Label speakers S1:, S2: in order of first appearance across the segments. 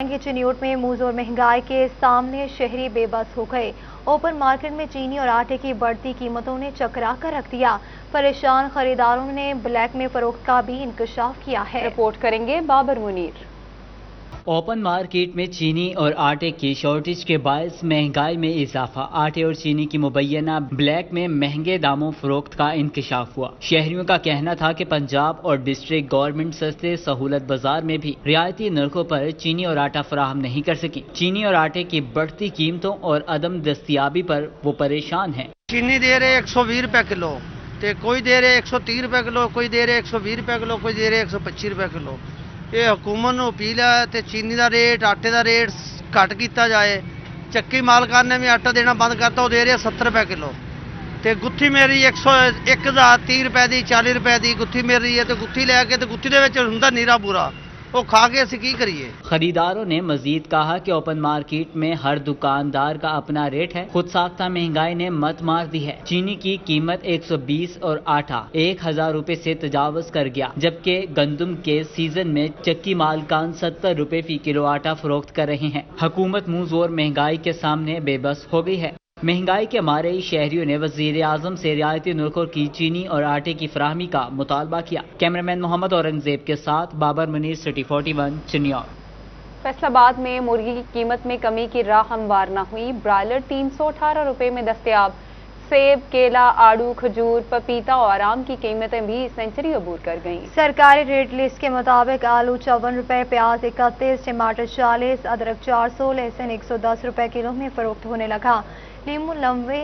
S1: चीनी ऊट में मुंह जोर महंगाई के सामने शहरी बेबस हो गए। ओपन मार्केट में चीनी और आटे की बढ़ती कीमतों ने चकरा कर रख दिया। परेशान खरीदारों ने ब्लैक में फरोख्त का भी इंकशाफ किया है।
S2: रिपोर्ट करेंगे बाबर मुनीर।
S3: ओपन मार्केट में चीनी और आटे की शॉर्टेज के बायस महंगाई में इजाफा। आटे और चीनी की मुबैना ब्लैक में महंगे दामों फरोख्त का इंकशाफ हुआ। शहरियों का कहना था कि पंजाब और डिस्ट्रिक्ट गवर्नमेंट सस्ते सहूलत बाजार में भी रियायती नरखों पर चीनी और आटा फराहम नहीं कर सकी। चीनी और आटे की बढ़ती कीमतों और अदम दस्तियाबी पर वो परेशान हैं।
S4: चीनी दे रहे 120 रुपए किलो, कोई दे रहे 130 रुपए किलो, कोई दे रहे 120 रुपए किलो, कोई दे रहे 125 रुपए किलो। ਇਹ ਹਕੂਮਤ ਨੂੰ ਅਪੀਲ ਹੈ ਤੇ ਚੀਨੀ ਦਾ ਰੇਟ, ਆਟੇ ਦਾ ਰੇਟ ਘੱਟ ਕੀਤਾ ਜਾਏ। ਚੱਕੀ ਮਾਲਕਾਂ ਨੇ ਵੀ ਆਟਾ ਦੇਣਾ ਬੰਦ ਕਰਤਾ, ਉਹ ਦੇ ਰਿਹਾ 70 ਰੁਪਏ ਕਿਲੋ ਤੇ ਗੁੱਥੀ ਮੇਰੀ 1030 ਰੁਪਏ ਦੀ, 40 ਰੁਪਏ ਦੀ ਗੁੱਥੀ ਮਿਲ ਰਹੀ ਹੈ ਤੇ ਗੁੱਥੀ ਲੈ ਕੇ ਤੇ ਗੁੱਥੀ ਦੇ ਵਿੱਚ ਹੁੰਦਾ ਨੀਰਾ ਪੂਰਾ, ਉਹ ਖਾ ਕੇ ਅਸੀਂ ਕੀ ਕਰੀਏ।
S3: खरीदारों ने मजीद कहा कि ओपन मार्केट में हर दुकानदार का अपना रेट है। खुद साख्ता महंगाई ने मत मार दी है। चीनी की कीमत 120 और आटा 1000 रुपए से तजावज कर गया, जबकि गंदम के सीजन में चक्की मालकान 70 रुपए फी किलो आटा फरोख्त कर रहे हैं। हुकूमत मुंह जोर महंगाई के सामने बेबस हो गई है। महंगाई के मारे शहरियों ने वजीर आजम से रियायती नरखों की चीनी और आटे की फराहमी का मुतालबा किया। कैमरामैन मोहम्मद औरंगजेब के साथ बाबर मुनीर, सिटी 41, चिन्नौर।
S2: फैसलाबाद में मुर्गी की कीमत में कमी की राह हमवार न हुई। ब्रायलर 318 रुपए में दस्तयाब। सेब, केला, आड़ू, खजूर, पपीता और आम की कीमतें भी सेंचुरी अबूर कर गईं।
S1: सरकारी रेट लिस्ट के मुताबिक आलू 54 रुपए, प्याज 31, टमाटर 40, अदरक 400, लहसुन 110 रुपए किलो में फरोख्त होने लगा। नींबू 90,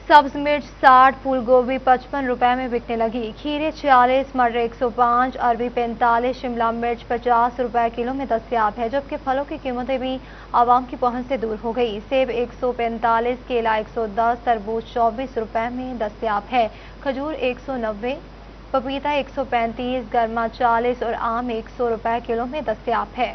S1: सब्ज मिर्च 60, फूल गोभी 55 रुपए में बिकने लगी। खीरे 40, मटर 105, अरबी 45, शिमला मिर्च 50 रुपए किलो में दस्तयाब है, जबकि फलों की कीमतें भी आवाम की पहुंच से दूर हो गई। सेब 145, केला 110, तरबूज 24 रुपए में दस्तयाब है। खजूर 190, पपीता 135, गरमा 40 और आम 100 रुपए किलो में दस्तयाब है।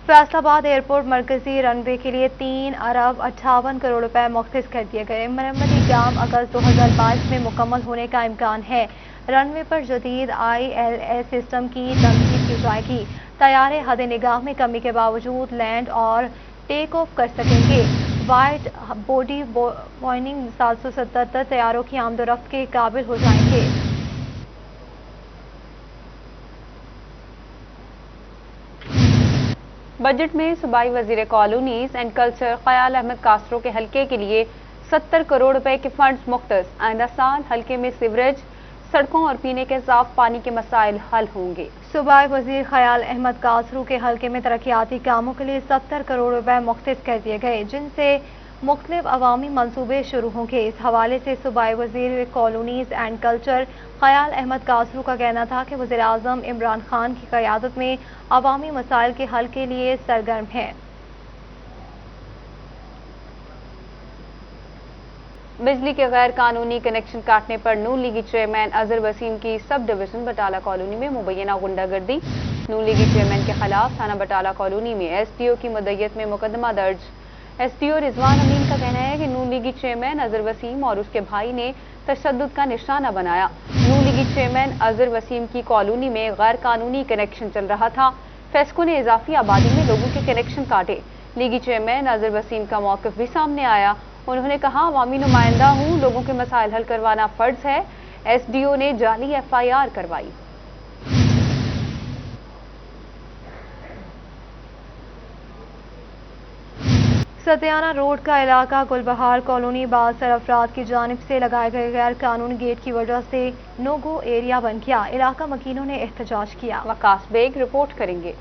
S1: फैसलाबाद एयरपोर्ट मरकजी रनवे के लिए 3 अरब 58 करोड़ रुपए मुख्तस कर दिए गए। मरम्मती काम अगस्त 2022 में मुकम्मल होने का इम्कान है। रनवे पर जदीद ILS सिस्टम की तनसीब की जाएगी। तैयारे हद निगाह में कमी के बावजूद लैंड और टेक ऑफ कर सकेंगे। वाइट बॉडी बोइंग 777 तैयारों की आमदोरफ्त के काबिल हो जाएंगे।
S2: बजट में सूबाई वजीर कॉलोनीज एंड कल्चर ख्याल अहमद कासरो के हलके के लिए 70 करोड़ रुपए के फंड्स मुख्तस। आइंदा साल हलके में सीवरेज, सड़कों और पीने के साफ पानी के मसाइल हल होंगे।
S1: सूबाई वजीर ख्याल अहमद कासरू के हलके में तरक्याती कामों के लिए 70 करोड़ रुपए मुख्तस कर दिए गए, जिनसे मुख्तलिफ अवामी मंसूबे शुरू होंगे। इस हवाले से सूबाई वजीर कॉलोनीज एंड कल्चर ख्याल अहमद कासरू का कहना था कि वज़ीर आज़म इमरान खान की क़यादत में अवामी मसाइल के हल के लिए सरगर्म है।
S2: बिजली के गैर कानूनी कनेक्शन काटने पर नून लीगी चेयरमैन अजहर वसीम की सब डिवीजन बटाला कॉलोनी में मुबैना गुंडागर्दी। नून लीगी चेयरमैन के खिलाफ थाना बटाला कॉलोनी में SDO की मदय्यत में मुकदमा दर्ज। SDO रिजवान अमीन का कहना है कि नून लीगी चेयरमैन अजहर वसीम और उसके भाई ने तशद्दुद का निशाना बनाया। नून लीगी चेयरमैन अजहर वसीम की कॉलोनी में गैर कानूनी कनेक्शन चल रहा था। फेस्को ने इजाफी आबादी में लोगों के कनेक्शन काटे। लीगी चेयरमैन अजहर वसीम का मौक़िफ़ भी सामने आया। उन्होंने कहा, अवामी नुमाइंदा हूँ, लोगों के मसाइल हल करवाना फर्ज है। SDO ने जाली FIR करवाई।
S1: सतियाना रोड का इलाका गुलबहार कॉलोनी बासर अफराद की जानिब से लगाए गए गैर कानूनी गेट की वजह से नो गो एरिया बन गया। इलाका मकीनों ने एहतजाज किया।
S2: वकास बेग रिपोर्ट करेंगे।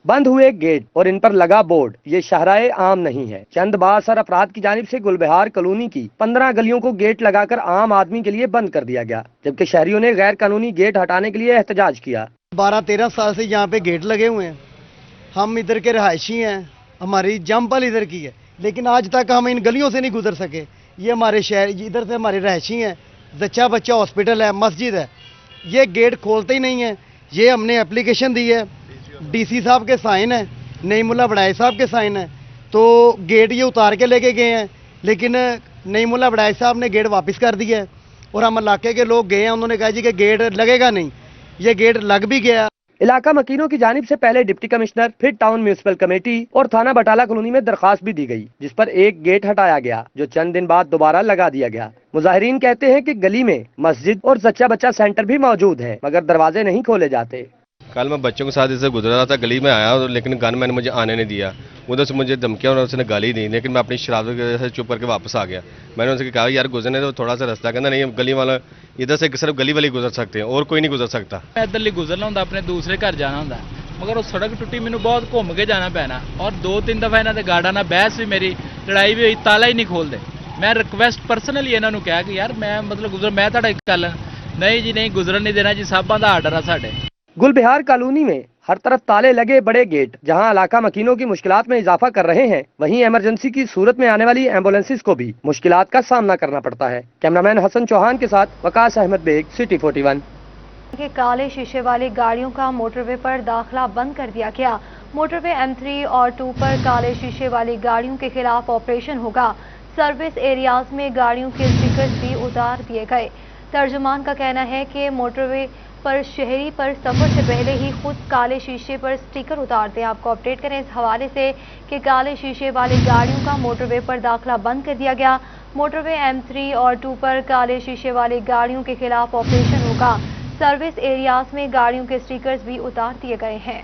S5: बंद हुए गेट और इन पर लगा बोर्ड ये शहराए आम नहीं है। चंद बासर अफराद की जानिब से गुलबहार कॉलोनी की 15 गलियों को गेट लगाकर आम आदमी के लिए बंद कर दिया गया, जबकि शहरियों ने गैर कानूनी गेट हटाने के लिए एहतजाज किया।
S6: 12-13 साल से यहाँ पे गेट लगे हुए हैं। हम इधर के रहायशी हैं, हमारी जमपल इधर की है, लेकिन आज तक हम इन गलियों से नहीं गुजर सके। ये हमारे शहर इधर से हमारे रहायशी हैं, जच्चा बच्चा हॉस्पिटल है, मस्जिद है, ये गेट खोलते ही नहीं है। ये हमने एप्लीकेशन दी है, DC साहब के साइन है, नईमुल्ला बड़ाई साहब के साइन है, तो गेट ये उतार के लेके गए हैं, लेकिन नईमुल्ला बड़ाई साहब ने गेट वापस कर दिया है। और हम इलाके के लोग गए हैं, उन्होंने कहा जी कि गेट लगेगा नहीं। ये गेट लग भी गया।
S5: इलाका मकीनों की जानिब से पहले डिप्टी कमिश्नर, फिर टाउन म्यूनिसिपल कमेटी और थाना बटाला कॉलोनी में दरखास्त भी दी गई, जिस पर एक गेट हटाया गया जो चंद दिन बाद दोबारा लगा दिया गया। मुजाहिरीन कहते हैं कि गली में मस्जिद और सच्चा बच्चा सेंटर भी मौजूद है, मगर दरवाजे नहीं खोले जाते।
S7: कल मैं बच्चों के साथ इसे गुजर रहा था, गली में आया, लेकिन गन मैंने मुझे आने नहीं दिया। उधर से मुझे धमकियां और उसने गाली दी, लेकिन मैं अपनी शराब की वजह से चुप करके वापस आ गया। मैंने उनसे कहा यार गुजरने तो थोड़ा सा रास्ता, कहना नहीं गली वाला इधर से सिर्फ गली वाले गुजर सकते हैं और कोई नहीं गुजर सकता।
S8: मैं इधरली गुजरना होंगे, अपने दूसरे घर जाना होंगे, मगर वो सड़क टुटी, मैंने बहुत घूम के जाना पैना और 2-3 दफा इन्होंने गाड़ा ना बहस भी, मेरी लड़ाई भी हुई, ताला ही नहीं खोलते। मैं रिक्वेस्ट पर्सनली इन्होंने कहा कि यार मैं मतलब गुजर, मैं ਤੁਹਾਡਾ ਗੱਲ नहीं जी नहीं गुजरन नहीं देना जी, साहबां ਦਾ आर्डर है साडे।
S5: गुलबिहार कॉलोनी में हर तरफ ताले लगे बड़े गेट जहां इलाका मकीनों की मुश्किलात में इजाफा कर रहे हैं, वहीं इमरजेंसी की सूरत में आने वाली एम्बुलेंसेस को भी मुश्किलात का सामना करना पड़ता है। कैमरामैन हसन चौहान के साथ वकास अहमद बेग, सिटी 41।
S1: के काले शीशे वाली गाड़ियों का मोटरवे पर दाखिला बंद कर दिया गया। मोटरवे M3 और 2 पर काले शीशे वाली गाड़ियों के खिलाफ ऑपरेशन होगा। सर्विस एरियाज में गाड़ियों के स्टिकर्स भी उतार दिए गए। तर्जुमान का कहना है कि मोटरवे पर शहरी पर सफर से पहले ही खुद काले शीशे पर स्टिकर उतारते हैं। आपको अपडेट करें इस हवाले से कि काले शीशे वाली गाड़ियों का मोटरवे पर दाखिला बंद कर दिया गया। मोटरवे M3 और 2 पर काले शीशे वाली गाड़ियों के खिलाफ ऑपरेशन होगा। सर्विस एरियाज में गाड़ियों के स्टिकर्स भी उतार दिए गए हैं।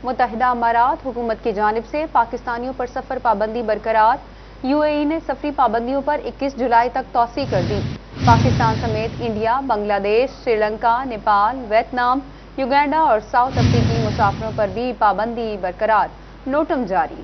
S2: मुत्तहिदा अमारात हुकूमत की जानिब से पाकिस्तानियों पर सफर पाबंदी बरकरार। UAE ने सफरी पाबंदियों पर 21 जुलाई तक तौसी कर दी। पाकिस्तान समेत India, Bangladesh, Sri Lanka, Nepal, Vietnam, Uganda और साउथ अफ्रीकी मुसाफिरों पर भी पाबंदी बरकरार। नोटम जारी।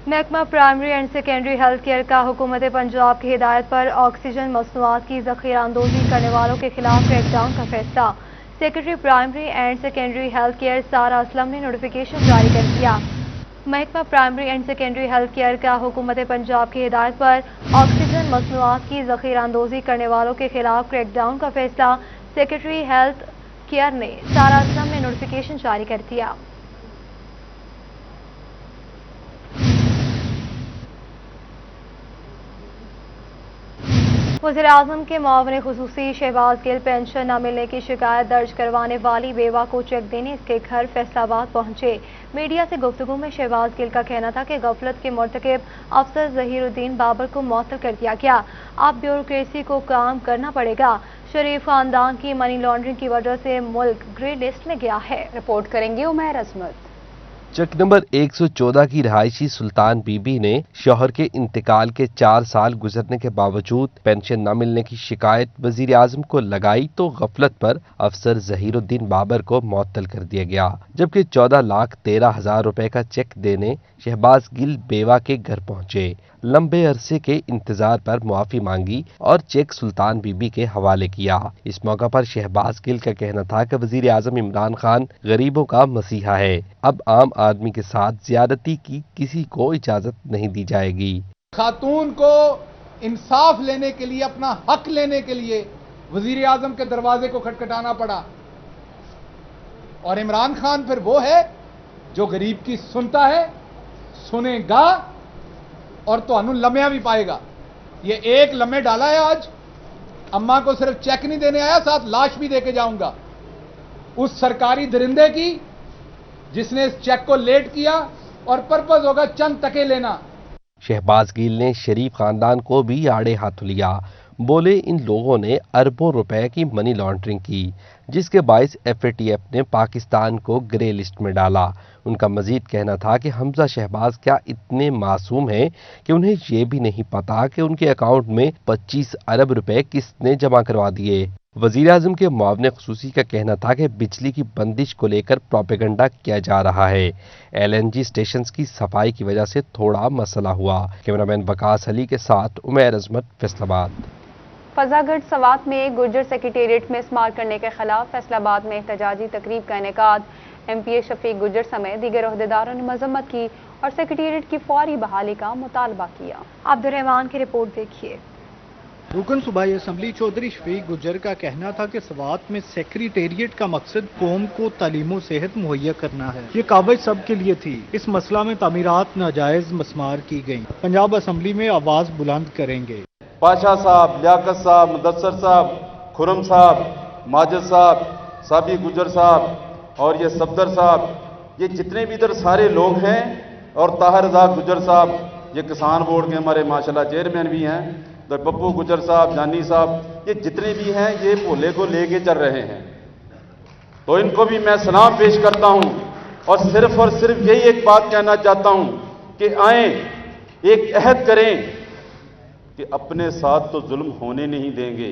S1: महकमा primary and secondary health care का हुकूमत पंजाब की हिदायत पर ऑक्सीजन मसनूआत की ज़ख़ीराअंदोज़ी करने वालों के खिलाफ क्रैकडाउन का फैसला। Secretary primary and secondary health care सारा असलम ने नोटिफिकेशन जारी कर दिया। महकमा primary and secondary health care का हुकूमत पंजाब की हिदायत पर ऑक्सीजन मसनूआत की ज़ख़ीराअंदोज़ी करने वालों के खिलाफ क्रैकडाउन का फैसला सेक्रेटरी हेल्थ केयर ने सारा असलम ने नोटिफिकेशन जारी कर दिया। वज़ीर-ए-आज़म के मुआविन खुसूसी शहबाज गिल पेंशन न मिलने की शिकायत दर्ज करवाने वाली बेवा को चेक देने इसके घर फैसलाबाद पहुंचे। मीडिया से गुफ्तगू में शहबाज गिल का कहना था कि गफलत के मुर्तकिब अफसर ज़हीरुद्दीन बाबर को मुअत्तल कर दिया गया। अब ब्यूरोक्रेसी को काम करना पड़ेगा। शरीफ खानदान की मनी लॉन्ड्रिंग की वजह से मुल्क ग्रे लिस्ट में गया है।
S2: रिपोर्ट करेंगे उमैर अजमत।
S9: चक नंबर 114 की रहायशी सुल्तान बीबी ने शौहर के इंतकाल के 4 साल गुजरने के बावजूद पेंशन न मिलने की शिकायत वजीर आजम को लगाई तो गफलत पर अफसर ज़हीरुद्दीन बाबर को मुअत्तल कर दिया गया, जबकि 14,13,000 रुपए का चेक देने शहबाज गिल बेवा के घर पहुंचे। लंबे अरसे के इंतजार पर मुआफी मांगी और चेक सुल्तान बीबी के हवाले किया। इस मौका पर शहबाज गिल का कहना था कि वजीर आजम इमरान खान गरीबों का मसीहा है, अब आम आदमी के साथ ज्यादती की किसी को इजाजत नहीं दी जाएगी।
S10: खातून को इंसाफ लेने के लिए, अपना हक लेने के लिए वजीर आजम के दरवाजे को खटखटाना पड़ा। और इमरान खान फिर वो है जो गरीब की सुनता है, सुनेगा और तुहानू लम्या भी पाएगा। ये एक लम्हे डाला है आज, अम्मा को सिर्फ चेक नहीं देने आया, साथ लाश भी देके जाऊंगा उस सरकारी दरिंदे की जिसने इस चेक को लेट किया और पर्पज होगा चंद टके लेना।
S9: शहबाज गिल ने शरीफ खानदान को भी आड़े हाथ लिया। बोले इन लोगों ने अरबों रुपए की मनी लॉन्ड्रिंग की, जिसके बायस FATF ने पाकिस्तान को ग्रे लिस्ट में डाला। उनका मजीद कहना था कि हमजा शहबाज क्या इतने मासूम हैं कि उन्हें ये भी नहीं पता कि उनके अकाउंट में 25 अरब रुपए किसने जमा करवा दिए। वजीर आजम के मुआविन खुसूसी का कहना था कि बिजली की बंदिश को लेकर प्रोपेगेंडा किया जा रहा है। LNG स्टेशन की सफाई की वजह से थोड़ा मसला हुआ। कैमरामैन वकास अली के साथ उमैर अजमत, फैसलाबाद।
S2: फजागढ़ सवात में गुर्जर सेक्रेटेरिएट में इस्तेमाल करने के खिलाफ फैसलाबाद में एहतजाजी तकरीब का इनेकाद। MPA शफीक गुर्जर समेत दीगर ओहदेदारों ने मजम्मत की और सेक्रेटेरिएट की फौरी बहाली का मुतालबा किया। अब्दुर्रहमान की रिपोर्ट देखिए।
S11: रुकन सूबाई असम्बली चौधरी शफीक गुज्जर का कहना था कि स्वात में सेक्रेटेरिएट का मकसद कौम को तालीम सेहत मुहैया करना है। ये काबिज सब के लिए थी। इस मसला में तामीरात नाजायज मस्मार की गई। पंजाब असम्बली में आवाज बुलंद करेंगे।
S12: पाशा साहब, लियाकत साहब, मुदस्सर साहब, खुरम साहब, माजिद साहब, साबी गुज्जर साहब और ये सफदर साहब, ये जितने भी इधर सारे लोग हैं, और ताहिर रज़ा गुज्जर साहब, ये किसान बोर्ड के हमारे माशाल्लाह चेयरमैन भी हैं, तो पप्पू गुज्जर साहब, जानी साहब, ये जितने भी हैं ये भोले को लेके चल रहे हैं। तो इनको भी मैं सलाम पेश करता हूं और सिर्फ यही एक बात कहना चाहता हूं कि आए एक अहद करें कि अपने साथ तो जुल्म होने नहीं देंगे,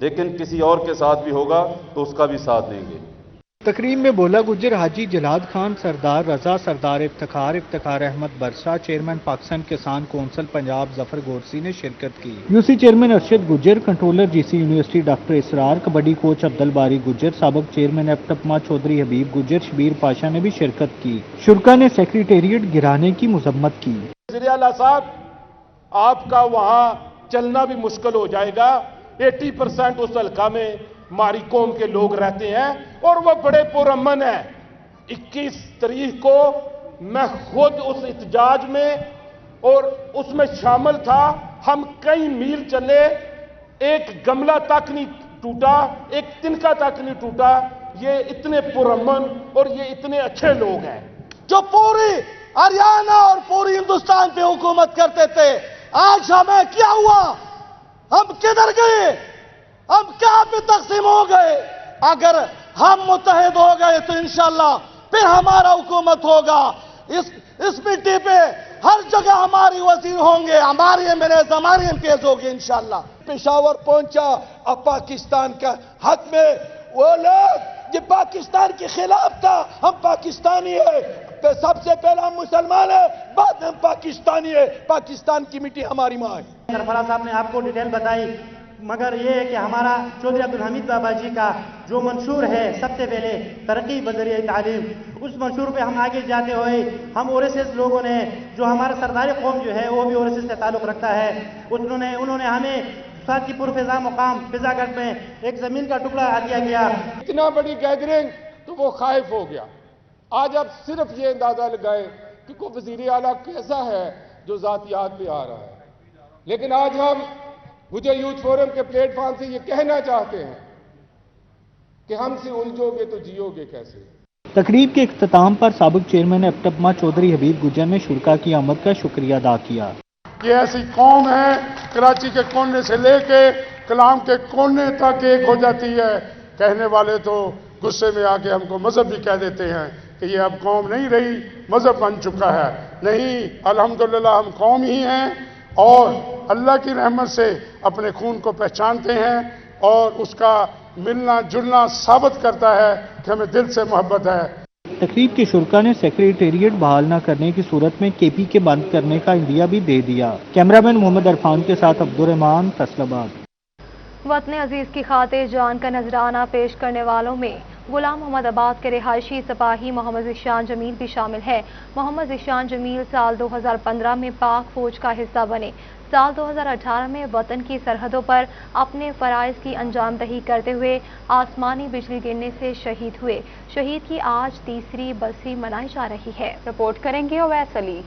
S12: लेकिन किसी और के साथ भी होगा तो उसका भी साथ देंगे।
S11: तकरीब में बोला गुज्जर हाजी जलाद खान, सरदार रजा, सरदार इफ्तिखार अहमद बरसा, चेयरमैन पाकिस्तान किसान कौंसिल पंजाब जफर गोरसी ने शिरकत की। UC chairman Arshad Gujjar, controller GC university doctor Israr, kabaddi coach Abdul Bari Gujjar, साबिक चेयरमैन एफटपमा चौधरी हबीब गुज्जर, शबीर पाशा ने भी शिरकत की। शुरका ने सेक्रेटेरिएट गिराने की मजम्मत की।
S13: वज़ीर आला साहब, आपका वहां चलना भी मुश्किल हो जाएगा। 80% उस हल्का में हमारी कौम के लोग रहते हैं और वह बड़े पुरअमन है। 21 तारीख को मैं खुद उस इत्जाज में और उसमें शामिल था। हम कई मील चले, एक गमला तक नहीं टूटा, एक तिनका तक नहीं टूटा। ये इतने पुरअमन और ये इतने अच्छे लोग हैं
S6: जो पूरी हरियाणा और पूरी हिंदुस्तान पे हुकूमत करते थे। आज हमें क्या हुआ? हम किधर गए? हम क्या पे तकसीम हो गए? अगर हम मुत्तहिद हो गए तो इंशाअल्लाह फिर हमारा हुकूमत होगा। इस मिट्टी पे हर जगह हमारी वजीर होंगे, हमारी एमएलएज, हमारी एमपीएस होगी इंशाअल्लाह। पेशावर पहुंचा अब पाकिस्तान का हक में, वो लोग जो पाकिस्तान के खिलाफ था, हम पाकिस्तानी है, सबसे पहले हम मुसलमान है, बाद में हम पाकिस्तानी है। पाकिस्तान की मिट्टी हमारी मां है।
S14: सरफराज साहब ने आपको डिटेल बताई, मगर ये है कि हमारा चौधरी अब्दुल हमीद बाबा जी का जो मंशूर है सबसे पहले तरक्की बज़रिए तालीम, उस मंशूर पे हम आगे जाते हुए हम ओरेसिस लोगों ने, जो हमारा सरदार कौम जो है वो भी ओरेसिस से ताल्लुक़ रखता है, उन्होंने हमें सादकीपुर फिजा मुकाम फिजागढ़ में एक ज़मीन का टुकड़ा दिया गया।
S13: इतना बड़ी गैदरिंग तो वो खाइफ हो गया। आज आप सिर्फ ये अंदाजा लगाए कि कोई वज़ीर आला कैसा है जो ज़ातियात पे आ रहा है। लेकिन आज हम मुझे यूथ फोरम के प्लेटफॉर्म से ये कहना चाहते हैं कि हमसे उलझोगे तो जियोगे कैसे।
S11: तकरीब के इख्तिताम पर साबिक चेयरमैन एफटपमा चौधरी हबीब गुज्जर ने शुरका की आमद का शुक्रिया अदा किया।
S13: ये ऐसी कौम है, कराची के कोने से लेके कलाम के कोने तक एक हो जाती है। कहने वाले तो गुस्से में आके हमको मजहब भी कह देते हैं कि ये अब कौम नहीं रही, मजहब बन चुका है। नहीं, अल्हम्दुलिल्लाह हम कौम ही हैं और अल्लाह की रहमत से अपने खून को पहचानते हैं और उसका मिलना जुलना साबित करता है कि हमें दिल से मोहब्बत है।
S11: तकरीब के शुरका ने सेक्रेटेरिएट बहाल न करने की सूरत में केपी के बंद करने का इंदिया भी दे दिया। कैमरामैन मोहम्मद अरफान के साथ अब्दुर्रहमान, फैसलाबाद।
S1: वतन अजीज की खातिर जान का नजराना पेश करने वालों में गुलाम मोहम्मद आबाद के रिहायशी सिपाही मोहम्मद ज़िशान जमील भी शामिल है। मोहम्मद ज़िशान जमील साल 2015 में पाक फौज का हिस्सा बने। साल 2018 में वतन की सरहदों पर अपने फ़राइज़ की अंजामदही करते हुए आसमानी बिजली गिरने से शहीद हुए। शहीद की आज तीसरी बरसी मनाई जा रही है।
S2: रिपोर्ट करेंगे ओवैस अली।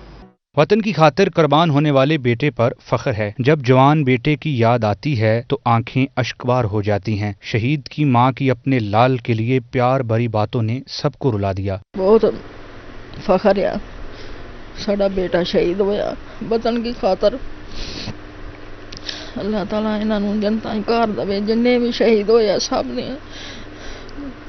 S15: वतन की खातिर कुर्बान होने वाले बेटे पर फख्र है। जब जवान बेटे की याद आती है तो आंखें अश्कबार हो जाती हैं। शहीद की मां की अपने लाल के लिए प्यार भरी बातों ने सबको रुला दिया।
S16: बहुत फख्र है, साडा बेटा शहीद होया वतन की खातिर। अल्लाह ताला इन्हां नूं जनता घर दवे, जिन्ने भी शहीद होया सब ने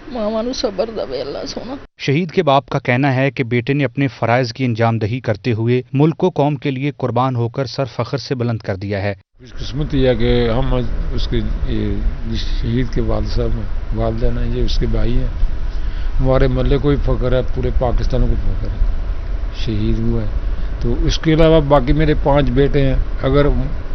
S16: मावां नूं सबर दवे अल्लाह सोना।
S15: शहीद के बाप का कहना है कि बेटे ने अपने फराइज की अंजामदही करते हुए मुल्क को कौम के लिए कुर्बान होकर सर फख्र से बुलंद कर दिया है।
S17: खुशकिस्मती है कि हम उसके शहीद के वालिद साहब वालिदैन हैं, ये उसके भाई हैं। हमारे मोहल्ले को भी फख्र है, पूरे पाकिस्तान को फख्र है, शहीद हुआ है। तो इसके अलावा बाकी मेरे 5 बेटे हैं। अगर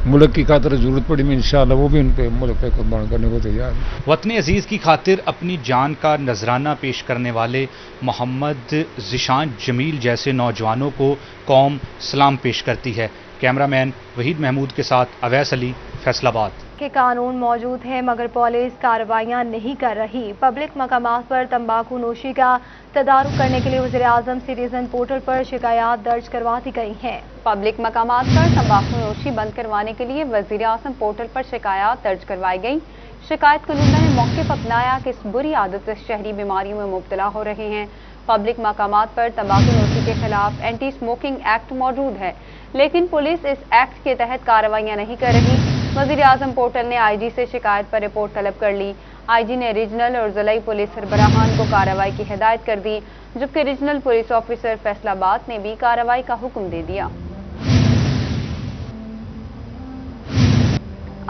S17: मुल्क की खातिर जरूरत पड़ी मैं इंशाअल्लाह वो भी उन पे मुल्क पे कुर्बान करने को तैयार हूँ।
S15: वतन अजीज की खातिर अपनी जान का नजराना पेश करने वाले मोहम्मद ज़िशान जमील जैसे नौजवानों को कौम सलाम पेश करती है। कैमरामैन वहीद महमूद के साथ अवैस अली, फैसलाबाद।
S1: के कानून मौजूद है मगर पुलिस कार्रवाइयां नहीं कर रही। पब्लिक मकामात पर तंबाकू नोशी का तदारुक करने के लिए वज़ीर-ए-आज़म सिटीजन पोर्टल पर शिकायत दर्ज करवा दी गई हैं।
S2: पब्लिक मकामात पर तंबाकू नोशी बंद करवाने के लिए वज़ीर-ए-आज़म पोर्टल पर शिकायत दर्ज करवाई गई। शिकायत कुनिंदा ने मौक़िफ़ अपनाया कि इस बुरी आदत से शहरी बीमारियों में मुब्तला हो रहे हैं। पब्लिक मकामात पर तंबाकू नोशी के खिलाफ एंटी स्मोकिंग एक्ट मौजूद है, लेकिन पुलिस इस एक्ट के तहत कार्रवाइयां नहीं कर रही। वज़ीर-ए-आज़म पोर्टल ने आईजी से शिकायत पर रिपोर्ट तलब कर ली। आईजी ने रीजनल और ज़िलाई पुलिस सरबराहान को कार्रवाई की हिदायत कर दी, जबकि रीजनल पुलिस ऑफिसर फैसलाबाद ने भी कार्रवाई का हुक्म दे दिया।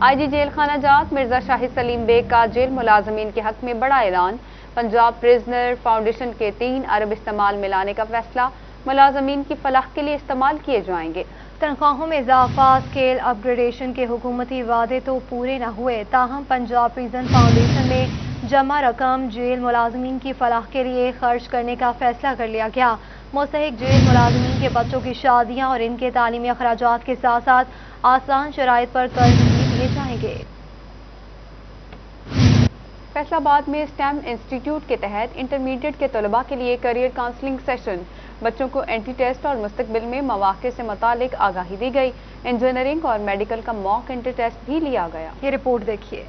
S2: आईजी जेल खाना जात मिर्जा शाहिद सलीम बेग का जेल मुलाजमीन के हक में बड़ा ऐलान। पंजाब प्रिजनर फाउंडेशन के 3 अरब इस्तेमाल में लाने का फैसला मुलाजमीन की फलाह के लिए इस्तेमाल किए जाएंगे। तनख्वाहों में इजाफा, स्केल अपग्रेडेशन के हुकूमती वादे तो पूरे न हुए, ताहम पंजाब प्रिजन फाउंडेशन में जमा रकम जेल मुलाजमीन की फलाह के लिए खर्च करने का फैसला कर लिया गया। मुस्तहिक जेल मुलाजमीन के बच्चों की शादियां और इनके तालीमी अखराजात के साथ साथ आसान शराइत पर कर्ज भी दिए जाएंगे। फैसलाबाद में स्टेम इंस्टीट्यूट के तहत इंटरमीडिएट के तलबा के लिए करियर काउंसलिंग सेशन। बच्चों को एंट्री टेस्ट और मुस्तकबिल में मौक़े से मुतालिक आगाही दी गई। इंजीनियरिंग और मेडिकल का मॉक एंट्री टेस्ट भी लिया गया। ये रिपोर्ट देखिए।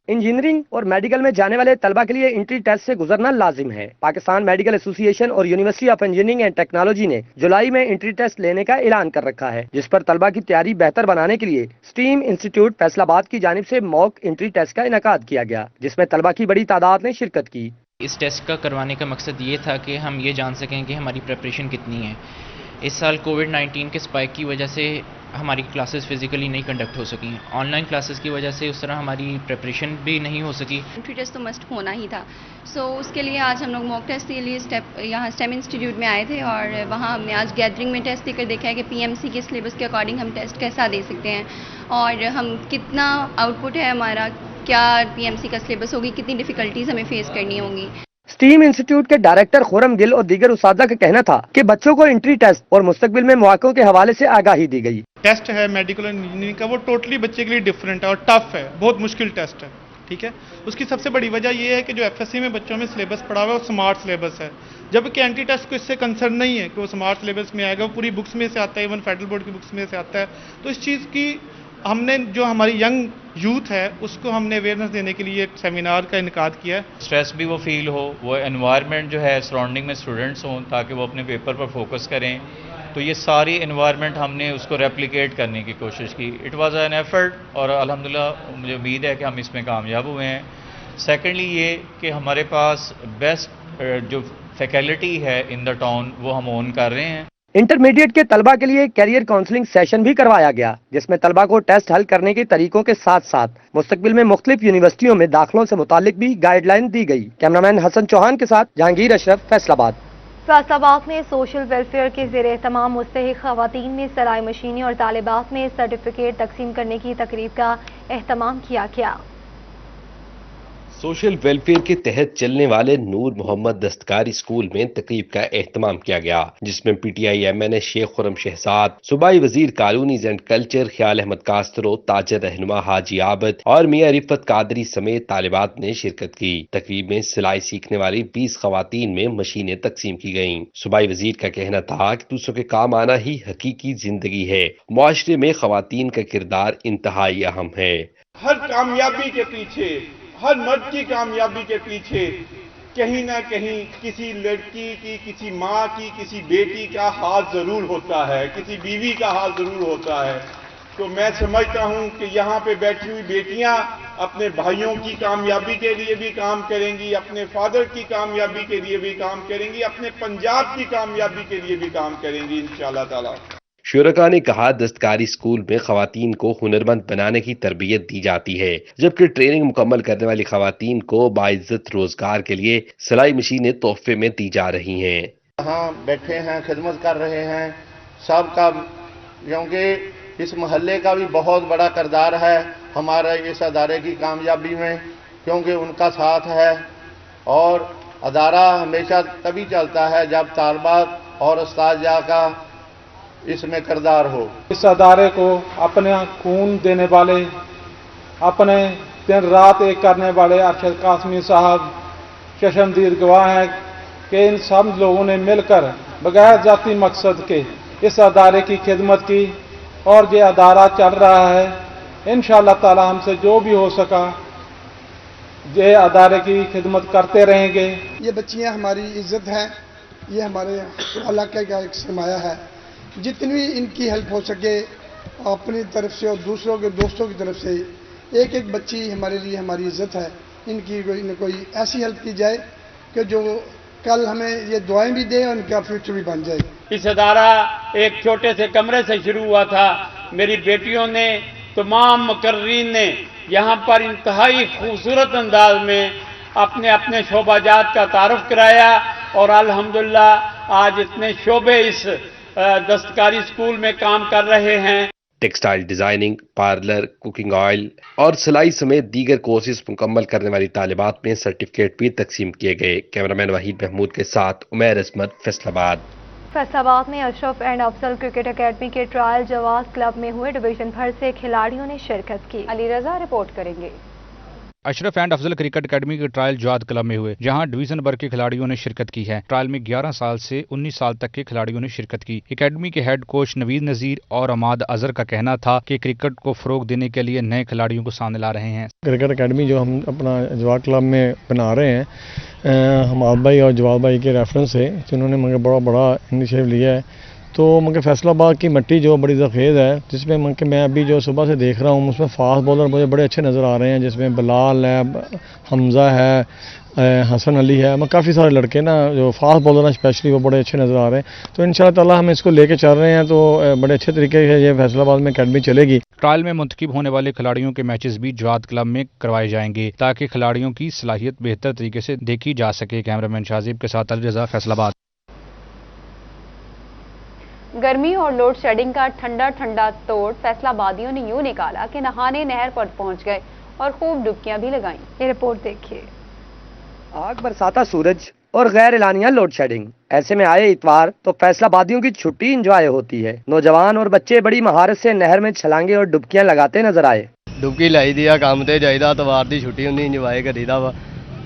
S5: इंजीनियरिंग और मेडिकल में जाने वाले तलबा के लिए एंट्री टेस्ट से गुजरना लाजिम है। पाकिस्तान मेडिकल एसोसिएशन और university of engineering and technology ने जुलाई में एंट्री टेस्ट लेने का ऐलान कर रखा है, जिस पर तलबा की तैयारी बेहतर बनाने के लिए स्टीम इंस्टीट्यूट फैसलाबाद की जानिब से मॉक एंट्री टेस्ट का इनेकाद किया गया, जिसमें तलबा की बड़ी तादाद ने शिरकत की।
S18: इस टेस्ट का करवाने का मकसद ये था कि हम ये जान सकें कि हमारी प्रिपरेशन कितनी है। इस साल कोविड-19 के स्पाइक की वजह से हमारी क्लासेस फिजिकली नहीं कंडक्ट हो सकी। ऑनलाइन क्लासेस की वजह से उस तरह हमारी प्रिपरेशन भी नहीं हो सकी।
S19: एंट्री टेस्ट तो मस्ट होना ही था। उसके लिए आज हम लोग मॉक टेस्ट के लिए यहाँ स्टेम इंस्टीट्यूट में आए थे और वहाँ हमने आज गैदरिंग में टेस्ट देकर देखा है कि पीएमसी के सिलेबस के अकॉर्डिंग हम टेस्ट कैसा दे सकते हैं और हम कितना आउटपुट है हमारा, क्या पीएमसी का सिलेबस होगी, कितनी डिफिकल्टीज हमें फेस करनी होंगी।
S5: स्टीम इंस्टीट्यूट के डायरेक्टर खुरम गिल और दीगर उस्तादा का कहना था कि बच्चों को एंट्री टेस्ट और मुस्तकबिल में मौक़ों के हवाले से आगाही दी गई।
S20: टेस्ट है मेडिकल और इंजीनियरिंग का, वो टोटली बच्चे के लिए डिफरेंट है और टफ है, बहुत मुश्किल टेस्ट है। ठीक है, उसकी सबसे बड़ी वजह यह है कि जो एफएससी में बच्चों में सिलेबस पढ़ा हुआ है वो स्मार्ट सिलेबस है, जबकि एंट्री टेस्ट को इससे कंसर्न नहीं है कि वो स्मार्ट सिलेबस में आएगा, वो पूरी बुक्स में से आता है, इवन फेडरल बोर्ड की बुक्स में से आता है। तो इस चीज़ की हमने जो हमारी यंग यूथ है उसको हमने अवेयरनेस देने के लिए सेमिनार का इनकाद किया है।
S21: स्ट्रेस भी वो फील हो, वो एनवायरनमेंट जो है सराउंडिंग में स्टूडेंट्स हों ताकि वो अपने पेपर पर फोकस करें। तो ये सारी एनवायरनमेंट हमने उसको रेप्लिकेट करने की कोशिश की। इट वाज एन एफर्ट और अल्हम्दुलिल्लाह मुझे उम्मीद है कि हम इसमें कामयाब हुए हैं। सेकेंडली ये कि हमारे पास बेस्ट जो फैकल्टी है इन द टाउन वो हम ओन कर रहे हैं।
S5: इंटरमीडिएट के तलबा के लिए कैरियर काउंसलिंग सेशन भी करवाया गया, जिसमें तलबा को टेस्ट हल करने के तरीकों के साथ साथ मुस्तकबिल में मुख्तलिफ यूनिवर्सिटियों में दाखिलों से मुतालिक भी गाइडलाइन दी गई। कैमरामैन हसन चौहान के साथ जहांगीर अशरफ, फैसलाबाद।
S1: फैसलाबाद में सोशल वेलफेयर के ज़ेरे तमाम मुस्तहिक खवातीन में सिलाई मशीनी और तालिबात में सर्टिफिकेट तकसीम करने की तकरीब का एहतमाम किया गया।
S9: सोशल वेलफेयर के तहत चलने वाले नूर मोहम्मद दस्तकारी स्कूल में तकरीब का एहतमाम किया गया, जिसमें पीटीआई एमएनए शेख खुरम शहजाद, सूबाई वजीर कॉलोनीज एंड कल्चर ख्याल अहमद कास्तरो, ताजर रहनुमा हाजी आबद और मियां रिफत कादरी समेत तालिबात ने शिरकत की। तकरीब में सिलाई सीखने वाली 20 खवातीन में मशीनें तकसीम की गयीं। सूबाई वजीर का कहना था कि दूसरों के काम आना ही हकीकी जिंदगी है। मुआशरे में खवातीन का किरदार इंतहाई अहम है।
S13: हर कामयाबी के पीछे, हर मर्द की कामयाबी के पीछे कहीं ना कहीं किसी लड़की की, किसी माँ की, किसी बेटी का हाथ जरूर होता है, किसी बीवी का हाथ जरूर होता है। तो मैं समझता हूँ कि यहाँ पे बैठी हुई बेटियाँ अपने भाइयों की कामयाबी के लिए भी काम करेंगी, अपने फादर की कामयाबी के लिए भी काम करेंगी, अपने पंजाब की कामयाबी के लिए भी काम करेंगी इंशाअल्लाह ताला।
S9: शुरका ने कहा दस्तकारी स्कूल में खवातीन को हुनरमंद बनाने की तरबियत दी जाती है, जबकि ट्रेनिंग मुकम्मल करने वाली खवातीन को बाइज्जत रोजगार के लिए सिलाई मशीनें तोहफे में दी जा रही हैं।
S22: यहाँ बैठे हैं, खिदमत कर रहे हैं सबका, क्योंकि इस महल्ले का भी बहुत बड़ा किरदार है हमारे इस अदारे की कामयाबी में, क्योंकि उनका साथ है। और अदारा हमेशा तभी चलता है जब तालबात और उस्ताद का इसमें किरदार हो।
S20: इस अदारे को अपने खून देने वाले, अपने दिन रात एक करने वाले अरशद कासमी साहब चशमदीद गवाह हैं कि इन सब लोगों ने मिलकर बगैर जाती मकसद के इस अदारे की खिदमत की और ये अदारा चल रहा है। इंशाअल्लाह ताला हमसे जो भी हो सका ये अदारे की खिदमत करते रहेंगे।
S3: ये बच्चियां हमारी इज्जत हैं, ये हमारे इलाके का एक सरमाया है। जितनी भी इनकी हेल्प हो सके अपनी तरफ से और दूसरों के दोस्तों की तरफ से, एक एक बच्ची हमारे लिए हमारी इज्जत है। इनकी कोई ऐसी हेल्प की जाए कि जो कल हमें ये दुआएं भी दे और इनका फ्यूचर भी बन जाए।
S4: इस अदारा एक छोटे से कमरे से शुरू हुआ था। मेरी बेटियों ने, तमाम मुकर्रीन ने यहाँ पर इंतहाई खूबसूरत अंदाज में अपने अपने शोबाजात का तारुफ कराया और अल्हम्दुलिल्लाह आज इतने शोबे इस दस्तकारी स्कूल में काम कर रहे हैं।
S9: Textile designing, parlour, cooking oil और सिलाई समेत दीगर कोर्सेज मुकम्मल करने वाली तालिबात में सर्टिफिकेट भी तकसीम किए गए। कैमरामैन वहीद महमूद के साथ उमैर अजमत, फैसलाबाद।
S1: फैसलाबाद में Ashraf and Afzal cricket academy के ट्रायल जवाज क्लब में हुए डिवीजन भर से खिलाड़ियों ने शिरकत की।
S2: अली रजा रिपोर्ट करेंगे।
S15: Ashraf and Afzal cricket academy के ट्रायल जवाद क्लब में हुए, जहां डिवीजन भर के खिलाड़ियों ने शिरकत की है। ट्रायल में 11 साल से 19 साल तक के खिलाड़ियों ने शिरकत की। एकेडमी के हेड कोच नवीद नजीर और अमाद अजहर का कहना था कि क्रिकेट को फरोग देने के लिए नए खिलाड़ियों को सामने ला रहे हैं।
S23: क्रिकेट एकेडमी जो हम अपना जवाद क्लब में बना रहे हैं, हमाद भाई और जवाद भाई के रेफरेंस से, जिन्होंने मुझे बड़ा इनिशिएटिव लिया है। तो मुझे फैसलाबाद की मिट्टी जो बड़ी ज़खेज़ है, जिसमें मैं अभी जो सुबह से देख रहा हूँ, उसमें फास्ट बॉलर मुझे बड़े अच्छे नज़र आ रहे हैं, जिसमें बिलाल है, हमज़ा है, हसन अली है, काफ़ी सारे लड़के ना जो फास्ट बॉलर हैं स्पेशली, वो बड़े अच्छे नज़र आ रहे हैं। तो इंशाअल्लाह ताला हम इसको लेके चल रहे हैं, तो बड़े अच्छे तरीके से ये फैसलाबाद में अकेडमी चलेगी।
S15: ट्रायल में मुंतखब होने वाले खिलाड़ियों के मैचेस भी जवाद क्लब में करवाए जाएंगे ताकि खिलाड़ियों की सलाहियत बेहतर तरीके से देखी जा सके। कैमरामैन शाजिब के साथ अली रजा, फैसलाबाद।
S2: गर्मी और लोड शेडिंग का ठंडा ठंडा तोड़ फैसलाबादियों ने यूं निकाला कि नहाने नहर पर पहुंच गए और खूब डुबकियां भी लगाईं।
S1: ये रिपोर्ट देखिए।
S5: आग बरसाता सूरज और गैर एलानिया लोड शेडिंग। ऐसे में आए इतवार तो फैसलाबादियों की छुट्टी इंजॉय होती है। नौजवान और बच्चे बड़ी महारत से नहर में छलांगे और डुबकियां लगाते नजर आए।
S24: डुबकी लाई दी काम ते जाइदा, इतवार की छुट्टी होंदी इंजॉय करीदा वा।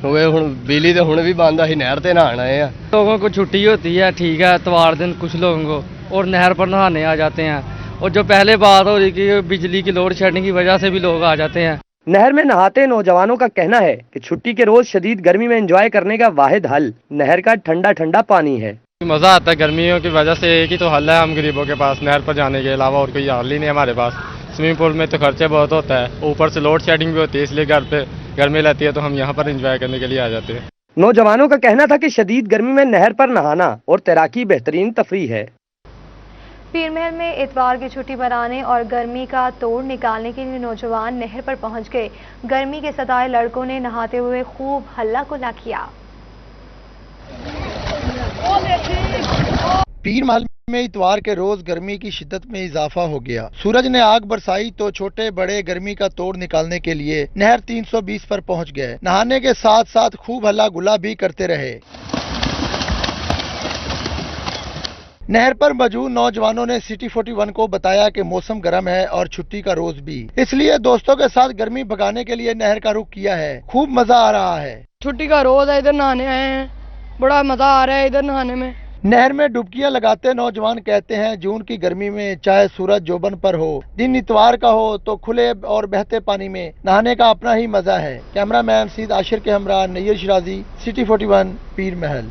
S24: बिजली तो हुण भी बंद, असीं नहर ते नहाण आए हैं।
S25: लोगों को छुट्टी होती है, ठीक है, इतवार दिन कुछ लोगों को, और नहर पर नहाने आ जाते हैं। और जो पहले बात हो रही कि बिजली की लोड शेडिंग की वजह से भी लोग आ जाते हैं।
S5: नहर में नहाते नौजवानों का कहना है कि छुट्टी के रोज शदीद गर्मी में एंजॉय करने का वाहिद हल नहर का ठंडा ठंडा पानी है।
S25: मज़ा आता है, गर्मियों की वजह से एक ही तो हल है हम गरीबों के पास, नहर पर जाने के अलावा और कोई हल ही नहीं हमारे पास। स्विमिंग पूल में तो खर्चे बहुत होता है, ऊपर से लोड शेडिंग भी होती है, इसलिए घर पे गर्मी लगती है तो हम यहाँ पर एंजॉय करने के लिए आ जाते हैं।
S5: नौजवानों का कहना था कि शदीद गर्मी में नहर पर नहाना और तैराकी बेहतरीन तफरीह है।
S1: पीरमहल में इतवार की छुट्टी मनाने और गर्मी का तोड़ निकालने के लिए नौजवान नहर पर पहुंच गए। गर्मी के सताए लड़कों ने नहाते हुए खूब हल्ला गुल्ला किया।
S26: पीरमहल में इतवार के रोज गर्मी की शिद्दत में इजाफा हो गया। सूरज ने आग बरसाई तो छोटे बड़े गर्मी का तोड़ निकालने के लिए नहर 320 पर पहुंच गए। नहाने के साथ साथ खूब हल्ला गुल्ला भी करते रहे। नहर पर मौजूद नौजवानों ने सिटी 41 को बताया कि मौसम गर्म है और छुट्टी का रोज भी, इसलिए दोस्तों के साथ गर्मी भगाने के लिए नहर का रुख किया है। खूब मजा आ रहा है।
S16: छुट्टी का रोज है, इधर नहाने आए हैं, बड़ा मजा आ रहा है इधर नहाने में।
S26: नहर में डुबकियां लगाते नौजवान कहते हैं जून की गर्मी में चाहे सूरज जोबन पर हो, दिन इतवार का हो तो खुले और बहते पानी में नहाने का अपना ही मजा है। कैमरामैन सीद आशिर के हमरा नैयर शिराजी, सिटी 41, पीर महल।